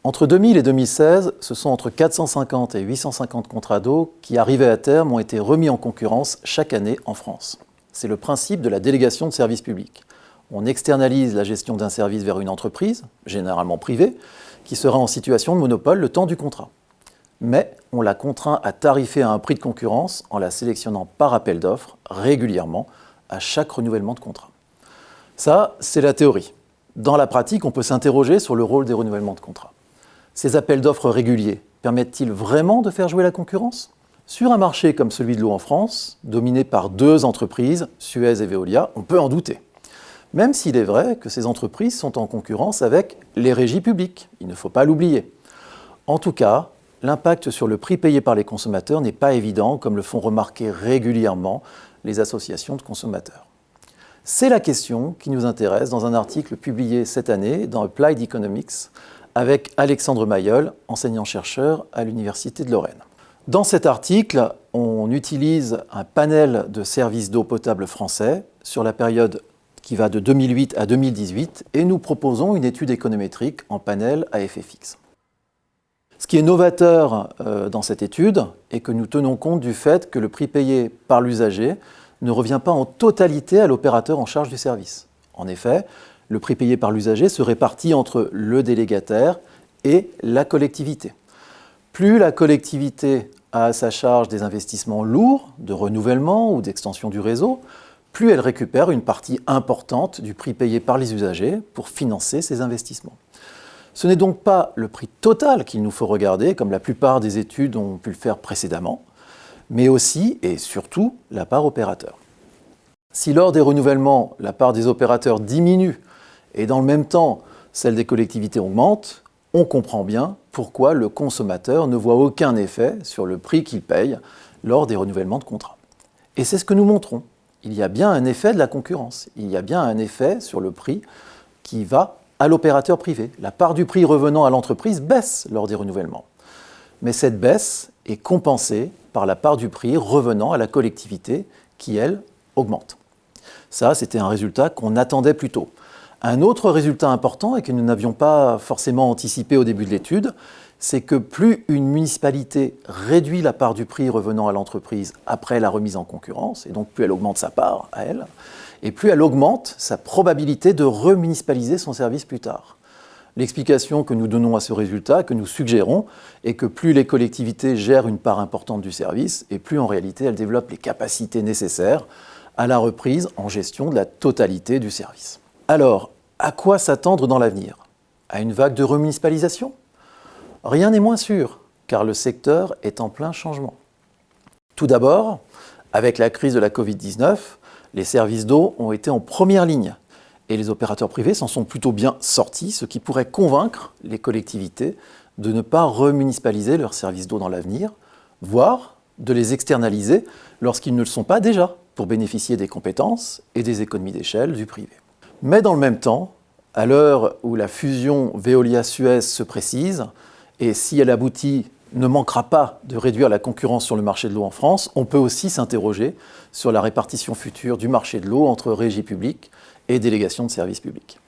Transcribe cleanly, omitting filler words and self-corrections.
Entre 2000 et 2016, ce sont entre 450 et 850 contrats d'eau qui, arrivés à terme, ont été remis en concurrence chaque année en France. C'est le principe de la délégation de service public. On externalise la gestion d'un service vers une entreprise, généralement privée, qui sera en situation de monopole le temps du contrat. Mais on la contraint à tarifer à un prix de concurrence en la sélectionnant par appel d'offres régulièrement à chaque renouvellement de contrat. Ça, c'est la théorie. Dans la pratique, on peut s'interroger sur le rôle des renouvellements de contrats. Ces appels d'offres réguliers permettent-ils vraiment de faire jouer la concurrence ? Sur un marché comme celui de l'eau en France, dominé par deux entreprises, Suez et Veolia, on peut en douter. Même s'il est vrai que ces entreprises sont en concurrence avec les régies publiques, il ne faut pas l'oublier. En tout cas, l'impact sur le prix payé par les consommateurs n'est pas évident, comme le font remarquer régulièrement les associations de consommateurs. C'est la question qui nous intéresse dans un article publié cette année dans Applied Economics avec Alexandre Mayol, enseignant-chercheur à l'Université de Lorraine. Dans cet article, on utilise un panel de services d'eau potable français sur la période qui va de 2008 à 2018 et nous proposons une étude économétrique en panel à effet fixe. Ce qui est novateur dans cette étude est que nous tenons compte du fait que le prix payé par l'usager ne revient pas en totalité à l'opérateur en charge du service. En effet, le prix payé par l'usager se répartit entre le délégataire et la collectivité. Plus la collectivité a à sa charge des investissements lourds de renouvellement ou d'extension du réseau, plus elle récupère une partie importante du prix payé par les usagers pour financer ces investissements. Ce n'est donc pas le prix total qu'il nous faut regarder, comme la plupart des études ont pu le faire précédemment, mais aussi et surtout la part opérateur. Si lors des renouvellements, la part des opérateurs diminue et dans le même temps, celle des collectivités augmente, on comprend bien pourquoi le consommateur ne voit aucun effet sur le prix qu'il paye lors des renouvellements de contrat. Et c'est ce que nous montrons. Il y a bien un effet de la concurrence, il y a bien un effet sur le prix qui va à l'opérateur privé. La part du prix revenant à l'entreprise baisse lors des renouvellements. Mais cette baisse est compensée par la part du prix revenant à la collectivité qui, elle, augmente. Ça, c'était un résultat qu'on attendait plus tôt. Un autre résultat important et que nous n'avions pas forcément anticipé au début de l'étude, c'est que plus une municipalité réduit la part du prix revenant à l'entreprise après la remise en concurrence, et donc plus elle augmente sa part à elle, et plus elle augmente sa probabilité de remunicipaliser son service plus tard. L'explication que nous donnons à ce résultat, que nous suggérons, est que plus les collectivités gèrent une part importante du service, et plus en réalité elles développent les capacités nécessaires à la reprise en gestion de la totalité du service. Alors, à quoi s'attendre dans l'avenir ? À une vague de remunicipalisation ? Rien n'est moins sûr, car le secteur est en plein changement. Tout d'abord, avec la crise de la Covid-19, les services d'eau ont été en première ligne et les opérateurs privés s'en sont plutôt bien sortis, ce qui pourrait convaincre les collectivités de ne pas remunicipaliser leurs services d'eau dans l'avenir, voire de les externaliser lorsqu'ils ne le sont pas déjà, pour bénéficier des compétences et des économies d'échelle du privé. Mais dans le même temps, à l'heure où la fusion Veolia-Suez se précise, et si elle aboutit, ne manquera pas de réduire la concurrence sur le marché de l'eau en France, on peut aussi s'interroger sur la répartition future du marché de l'eau entre régie publique et délégation de services publics.